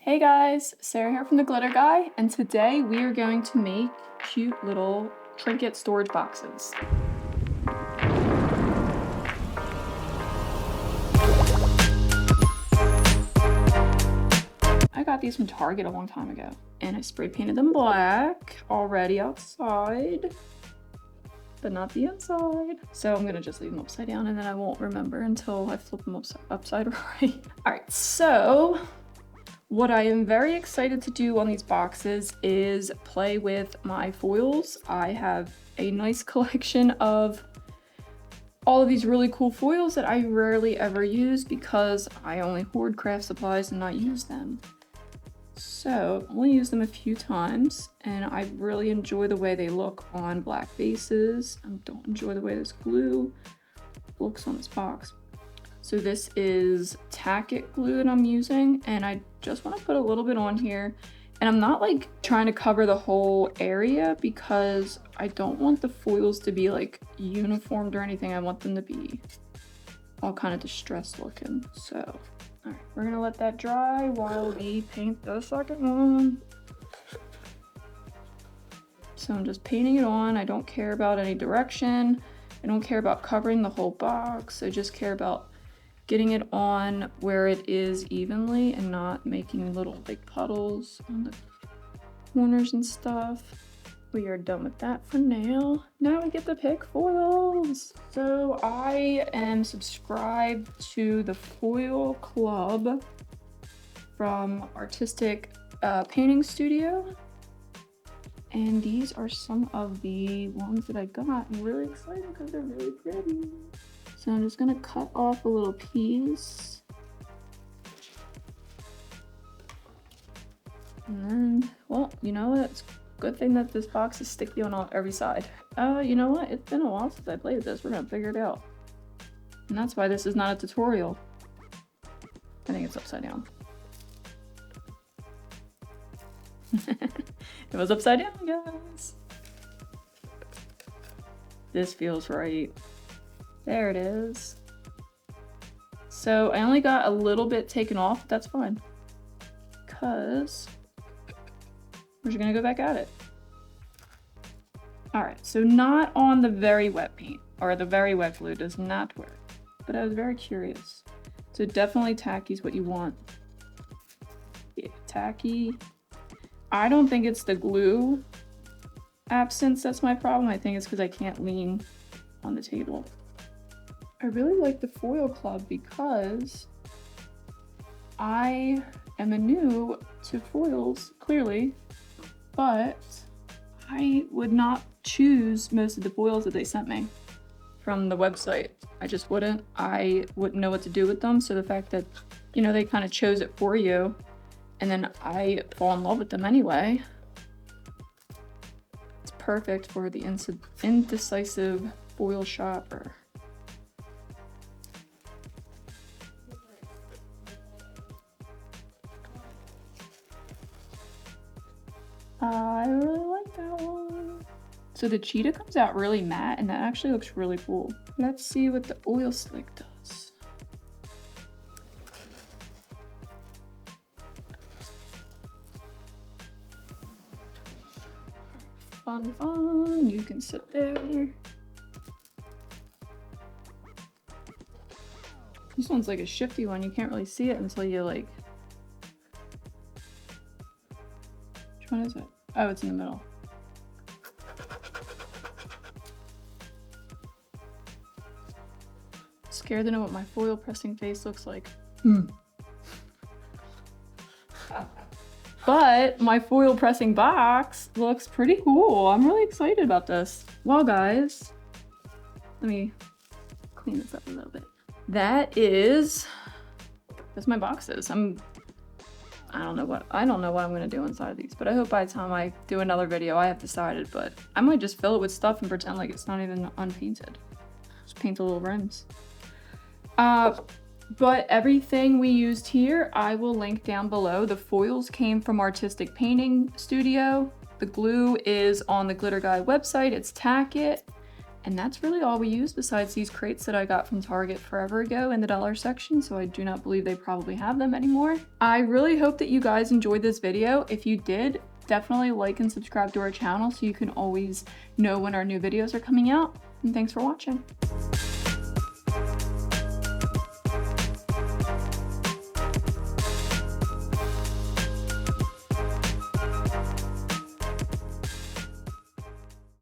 Hey guys, Sarah here from the Glitter Guy, and today we are going to make cute little trinket storage boxes. I got these from Target a long time ago, and I spray painted them black already outside, but not the inside. So I'm gonna just leave them upside down, and then I won't remember until I flip them upside right. All right, so what I am very excited to do on these boxes is play with my foils. I have a nice collection of all of these really cool foils that I rarely ever use because I only hoard craft supplies and not use them. So I've only used them a few times and I really enjoy the way they look on black bases. I don't enjoy the way this glue looks on this box. So this is Trinket glue that I'm using, and I just want to put a little bit on here. And I'm not like trying to cover the whole area because I don't want the foils to be like uniformed or anything. I want them to be all kind of distressed looking. So, all right, we're gonna let that dry while we paint the second one. So I'm just painting it on. I don't care about any direction. I don't care about covering the whole box. I just care about getting it on where it is evenly and not making little big puddles on the corners and stuff. We are done with that for now. Now we get to pick foils. So I am subscribed to the Foil Club from Artistic Painting Studio. And these are some of the ones that I got. I'm really excited because they're really pretty. So I'm just gonna cut off a little piece. And then, well, you know what? It's a good thing that this box is sticky on every side. You know what? It's been a while since I played this. We're gonna figure it out. And that's why this is not a tutorial. I think it's upside down. It was upside down, guys. This feels right. There it is. So I only got a little bit taken off, but that's fine. Because we're just gonna go back at it. All right, so not on the very wet paint, or the very wet glue does not work. But I was very curious. So definitely tacky is what you want. Yeah, tacky. I don't think it's the glue absence that's my problem. I think it's because I can't lean on the table. I really like the Foil Club because I am a new to foils, clearly, but I would not choose most of the foils that they sent me from the website. I just wouldn't. I wouldn't know what to do with them. So the fact that, you know, they kind of chose it for you and then I fall in love with them anyway. It's perfect for the indecisive foil shopper. I really like that one. So the cheetah comes out really matte and that actually looks really cool. Let's see what the oil slick does. Fun, fun, you can sit there. This one's like a shifty one, you can't really see it until you like... Which one is it? Oh, it's in the middle. Scared to know what my foil pressing face looks like. But my foil pressing box looks pretty cool. I'm really excited about this. Well, guys, let me clean this up a little bit. That's my boxes. I don't know what I'm gonna do inside of these, but I hope by the time I do another video, I have decided, but I might just fill it with stuff and pretend like it's not even unpainted. Just paint the little rims. But everything we used here, I will link down below. The foils came from Artistic Painting Studio. The glue is on the Glitter Guy website. It's Trinket. And that's really all we use besides these crates that I got from Target forever ago in the dollar section, so I do not believe they probably have them anymore. I really hope that you guys enjoyed this video. If you did, definitely like and subscribe to our channel so you can always know when our new videos are coming out. And thanks for watching.